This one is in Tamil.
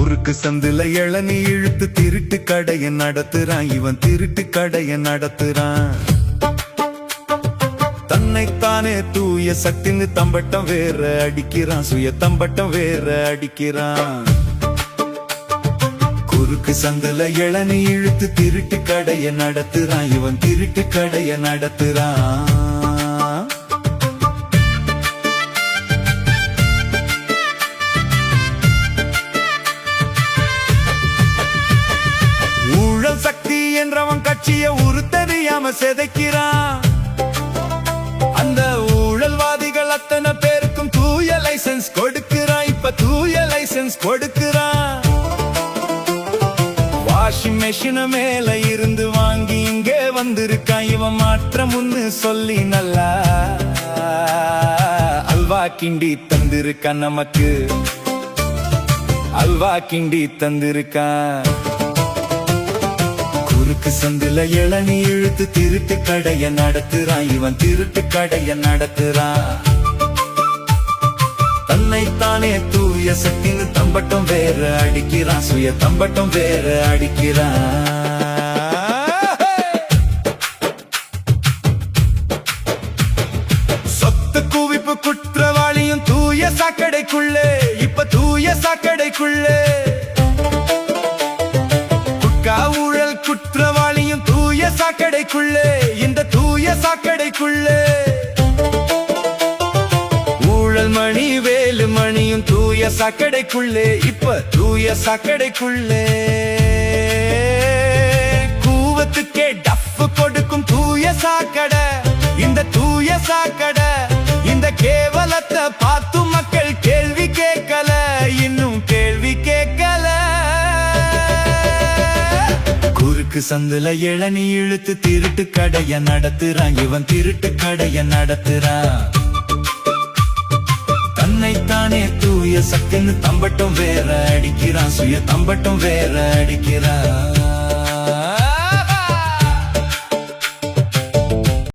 குறுக்கு சந்துல இளநீ இழுத்து திருட்டு கடைய நடத்துறான் இவன் திருட்டு கடைய நடத்துறான் தன்னைத்தானே தூய சக்தின்னு தம்பட்டம் வேற அடிக்கிறான் சுய தம்பட்டம் வேற அடிக்கிறான் குறுக்கு சந்துல இளநீ இழுத்து திருட்டு கடைய நடத்துறான் இவன் திருட்டு கடைய நடத்துறான் சக்தி என்றவன் கட்சியை உருத்தறியாம செதைக்கிறான் அந்த ஊழல்வாதிகள் அத்தனை பேருக்கும் தூய லைசன்ஸ் கொடுக்கிறான் இப்ப தூய லைசன்ஸ் கொடுக்கிறான் வாஷிங் மெஷின் மேல இருந்து வாங்கி இங்கே வந்திருக்கான் இவன் மாற்றம்னு சொல்லி நல்லா அல்வா கிண்டி தந்திருக்கான் நமக்கு அல்வா கிண்டி தந்திருக்கான் குறுக்கு சந்துல இளநீ இழுத்து திருட்டு கடைய நடத்துறான் இவன் திருட்டு கடைய நடத்துறான் தன்னைத்தானே தூய சக்தின்னு தம்பட்டம் வேற அடிக்கிறான் சுய தம்பட்டம் வேற அடிக்கிறான் சொத்து குவிப்பு குற்றவாளியும் தூய சாக்கடைக்குள்ளே இப்ப தூய சாக்கடைக்குள்ளே குற்றவாளியும் தூய சாக்கடைக்குள்ளே இந்த தூய சாக்கடைக்குள்ளே ஊழல் மணி வேலு மணியும் தூய சாக்கடைக்குள்ளே இப்ப தூய சாக்கடைக்குள்ளே கூவத்துக்கே டஃப் கொடுக்கும் தூய சாக்கடை இந்த தூய சாக்கடை இந்த கேவலத்தை பார்த்து மக்கள் கேள்வி கேட்கல இன்னும் கேள்வி கேட்கல குறுக்கு சந்துல இளநீ இழுத்து திருட்டு கடைய நடத்துறான் இவன் திருட்டு கடைய நடத்துறான் தன்னைத்தானே தூய சக்தின்னு தம்பட்டம் வேற அடிக்கிறான் சுய தம்பட்டம் வேற அடிக்கிறான்